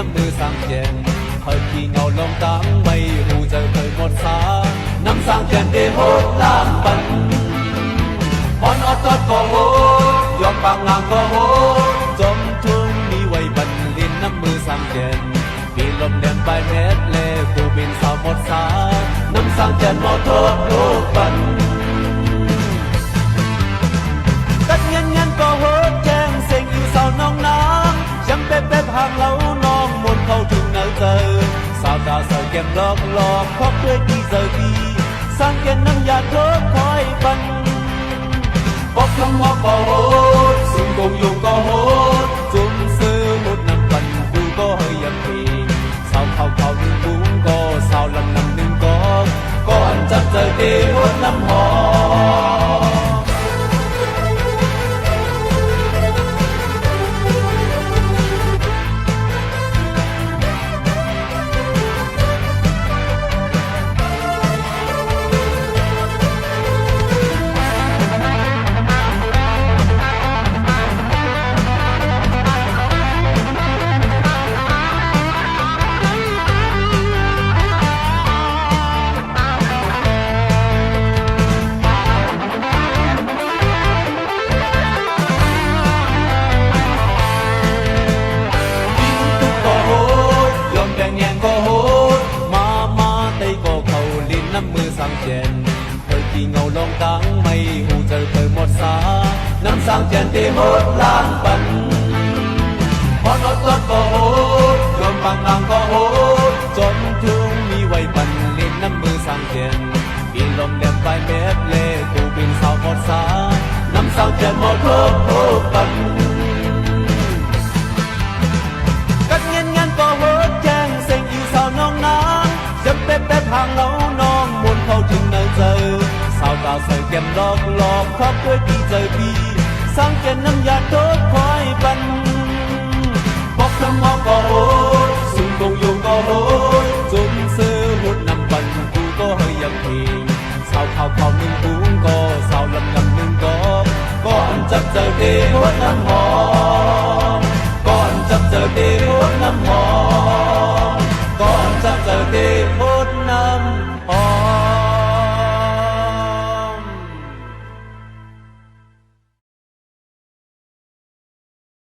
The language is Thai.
น้ำมือสั่งเจนเคยขี่เงาลงตังไม่หูเจอเคยหมดสาน้ำสั่งเจนได้โหดล้างปันพอนอดตอดก็โหดยอมปางงามก็โหดจมทุ่งมีไว้บันลินน้ำมือสั่งเจนปีลมเดินไปเม็ดเล่กูบินสาวหมดสาน้ำสั่งเจนหมดโทษลูกปันกัดเงินเงินก็โหดแจ้งเสียงอยู่สาวน้องนางจำเป๊ะเป๊ะห่างเล้าน้องมนเข้าถึงเนื้อเจอสาวตาเสือเกมหลอกหลอกพบด้วยดีเจอดีสร้างเกณฑ์น้ำยาโทษคอยปันบอกคำว่าก็โหดสิ่งกงยุงก็โหดจุ่มซื้อหมดน้ำปันกูก็เฮยยังพีสาวเขาหนึ่งบุ้งก็สาวลำน้ำหนึ่งก็ก่อนจับเจอเดหดน้ำหอมเคยขี่เงาลงตังไม่หูเจอเคยหมดสาน้ำสร้างเจนที่หดล้านปันพอนอดตอดก็โหดยอมบางนางก็โหดจนถึงมีไว้ปันลินน้ำมือสร้างเจนปีลมเล็บไปเม็ดเล่กูบินสาวหมดสาน้ำสร้างเจนหมดโทษปันกัดเงินก็โหดแจ้งเสียงอยู่สาวน้องนางจะเป๊ะเป๊ะห่างเล้าน้องมนเข้าถึงเนื้อเจอสาวตาใส่เกมหลอกหลอกครอบด้วยดีเจอดีสร้างเกณฑ์น้ำยาโทษคอยปันบอกคำว่าก็โหดสุ่มกงยุงก็โหดจุ่มซื้อหุดน้ำปันกูก็เฮยยังพีสาวเขาหนึ่งบุ้งก็สาวลำหนึ่งก็ก่อนจับเจอเดหดน้ำหอมก่อนจับเจอเดหดน้ำหอมก่อนจับเจอเดหดน้ำหอม